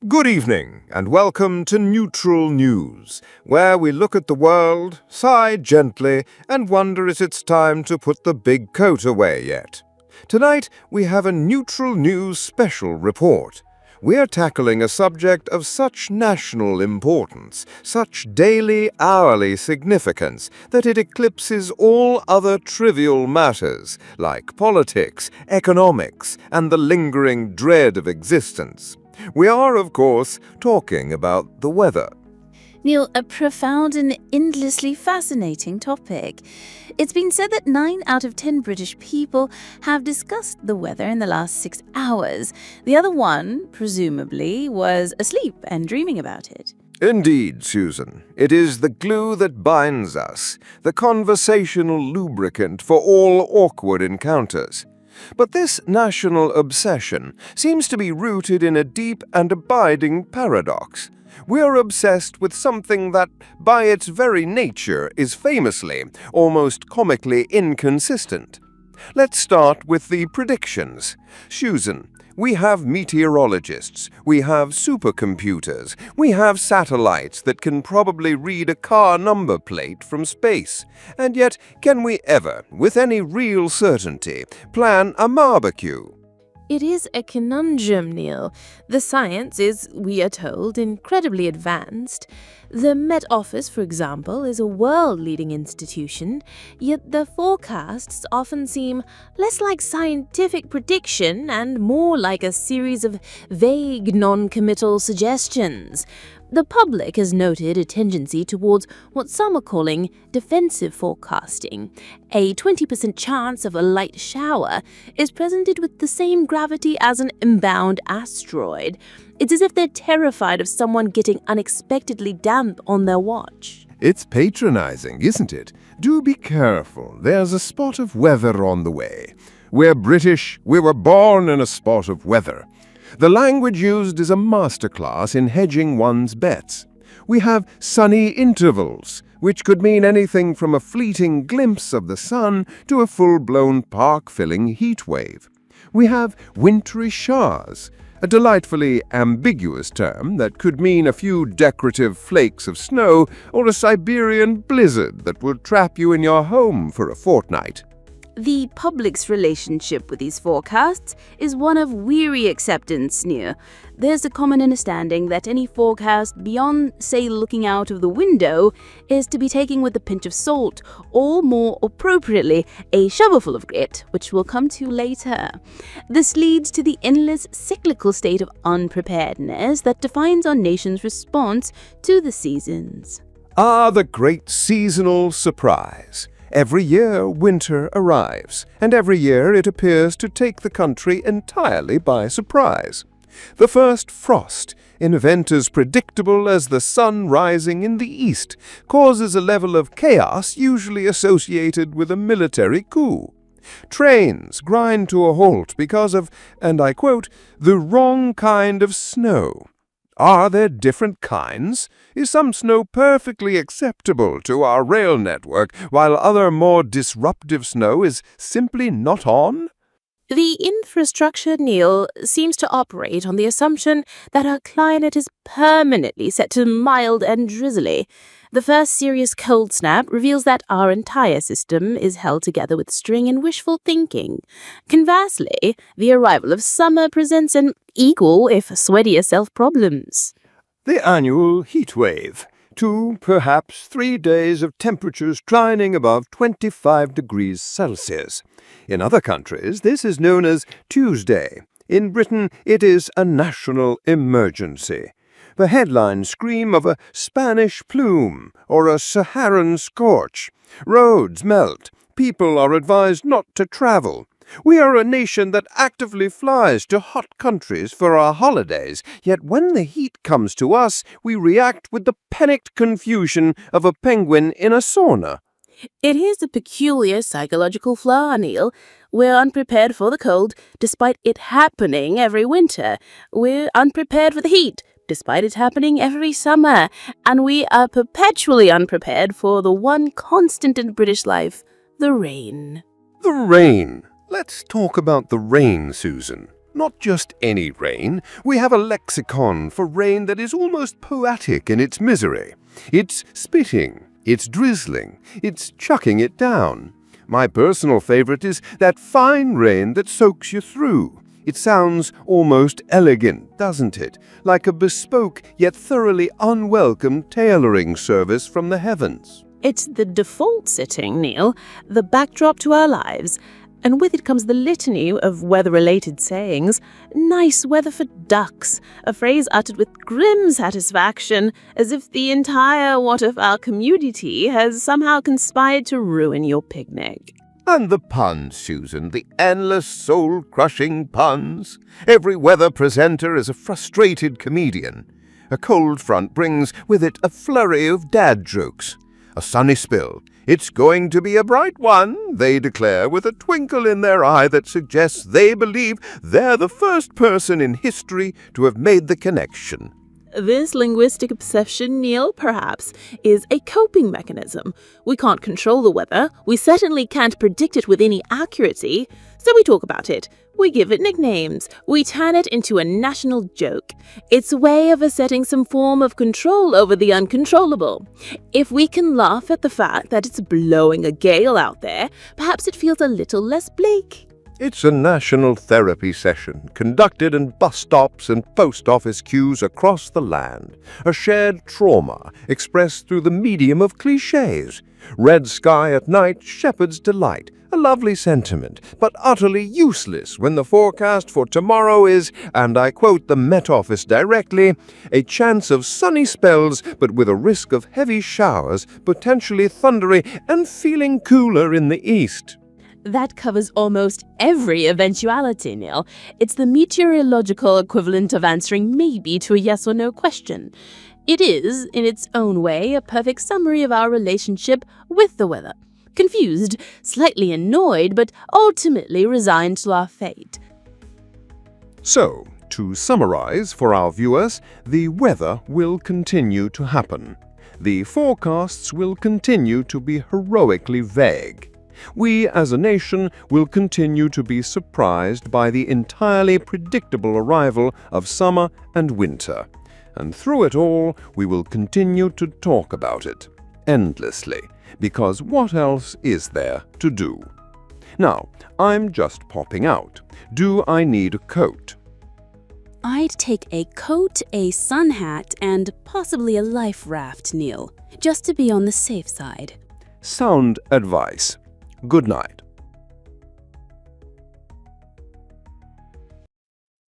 Good evening, and welcome to Neutral News, where we look at the world, sigh gently, and wonder if it's time to put the big coat away yet. Tonight, we have a Neutral News special report. We are tackling a subject of such national importance, such daily, hourly significance, that it eclipses all other trivial matters, like politics, economics, and the lingering dread of existence. We are, of course, talking about the weather. Neil, a profound and endlessly fascinating topic. It's been said that 9 out of 10 British people have discussed the weather in the last 6 hours. The other one, presumably, was asleep and dreaming about it. Indeed, Susan. It is the glue that binds us, the conversational lubricant for all awkward encounters. But this national obsession seems to be rooted in a deep and abiding paradox. We are obsessed with something that, by its very nature, is famously, almost comically inconsistent. Let's start with the predictions. Susan, we have meteorologists, we have supercomputers, we have satellites that can probably read a car number plate from space. And yet, can we ever, with any real certainty, plan a barbecue? It is a conundrum, Neil. The science is, we are told, incredibly advanced. The Met Office, for example, is a world-leading institution, yet the forecasts often seem less like scientific prediction and more like a series of vague, non-committal suggestions. The public has noted a tendency towards what some are calling defensive forecasting. A 20% chance of a light shower is presented with the same gravity as an inbound asteroid. It's as if they're terrified of someone getting unexpectedly damp on their watch. It's patronising, isn't it? Do be careful. There's a spot of weather on the way. We're British. We were born in a spot of weather. The language used is a masterclass in hedging one's bets. We have sunny intervals, which could mean anything from a fleeting glimpse of the sun to a full-blown park-filling heatwave. We have wintry showers, a delightfully ambiguous term that could mean a few decorative flakes of snow or a Siberian blizzard that will trap you in your home for a fortnight. The public's relationship with these forecasts is one of weary acceptance, Neil. There's a common understanding that any forecast beyond, say, looking out of the window is to be taken with a pinch of salt, or more appropriately, a shovelful of grit, which we'll come to later. This leads to the endless cyclical state of unpreparedness that defines our nation's response to the seasons. Ah, the great seasonal surprise. Every year, winter arrives, and every year it appears to take the country entirely by surprise. The first frost, an event as predictable as the sun rising in the east, causes a level of chaos usually associated with a military coup. Trains grind to a halt because of, and I quote, the wrong kind of snow. Are there different kinds? Is some snow perfectly acceptable to our rail network, while other more disruptive snow is simply not on? The infrastructure, Neil, seems to operate on the assumption that our climate is permanently set to mild and drizzly. The first serious cold snap reveals that our entire system is held together with string and wishful thinking. Conversely, the arrival of summer presents an equal, if sweatier self problems. The annual heatwave. 2, perhaps 3 days of temperatures climbing above 25 degrees Celsius. In other countries, this is known as Tuesday. In Britain, it is a national emergency. The headlines scream of a Spanish plume or a Saharan Scorch. Roads melt. People are advised not to travel. We are a nation that actively flies to hot countries for our holidays, yet when the heat comes to us, we react with the panicked confusion of a penguin in a sauna. It is a peculiar psychological flaw, Neil. We're unprepared for the cold, despite it happening every winter. We're unprepared for the heat, despite it happening every summer. And we are perpetually unprepared for the one constant in British life, the rain. The rain. Let's talk about the rain, Susan. Not just any rain. We have a lexicon for rain that is almost poetic in its misery. It's spitting, it's drizzling, it's chucking it down. My personal favorite is that fine rain that soaks you through. It sounds almost elegant, doesn't it? Like a bespoke yet thoroughly unwelcome tailoring service from the heavens. It's the default setting, Neil, the backdrop to our lives. And with it comes the litany of weather-related sayings. Nice weather for ducks, a phrase uttered with grim satisfaction, as if the entire waterfowl community has somehow conspired to ruin your picnic. And the puns, Susan, the endless soul-crushing puns. Every weather presenter is a frustrated comedian. A cold front brings with it a flurry of dad jokes. A sunny spill. It's going to be a bright one, they declare with a twinkle in their eye that suggests they believe they're the first person in history to have made the connection. This linguistic obsession, Neil, perhaps, is a coping mechanism. We can't control the weather. We certainly can't predict it with any accuracy. So we talk about it. We give it nicknames. We turn it into a national joke. It's a way of asserting some form of control over the uncontrollable. If we can laugh at the fact that it's blowing a gale out there, perhaps it feels a little less bleak. It's a national therapy session conducted in bus stops and post office queues across the land. A shared trauma expressed through the medium of cliches. Red sky at night, shepherd's delight. A lovely sentiment, but utterly useless when the forecast for tomorrow is, and I quote the Met Office directly, a chance of sunny spells, but with a risk of heavy showers, potentially thundery, and feeling cooler in the east. That covers almost every eventuality, Neil. It's the meteorological equivalent of answering maybe to a yes or no question. It is, in its own way, a perfect summary of our relationship with the weather. Confused, slightly annoyed, but ultimately resigned to our fate. So, to summarize for our viewers, the weather will continue to happen. The forecasts will continue to be heroically vague. We, as a nation, will continue to be surprised by the entirely predictable arrival of summer and winter. And through it all, we will continue to talk about it, endlessly, because what else is there to do? Now, I'm just popping out. Do I need a coat? I'd take a coat, a sun hat, and possibly a life raft, Neil, just to be on the safe side. Sound advice. Good night.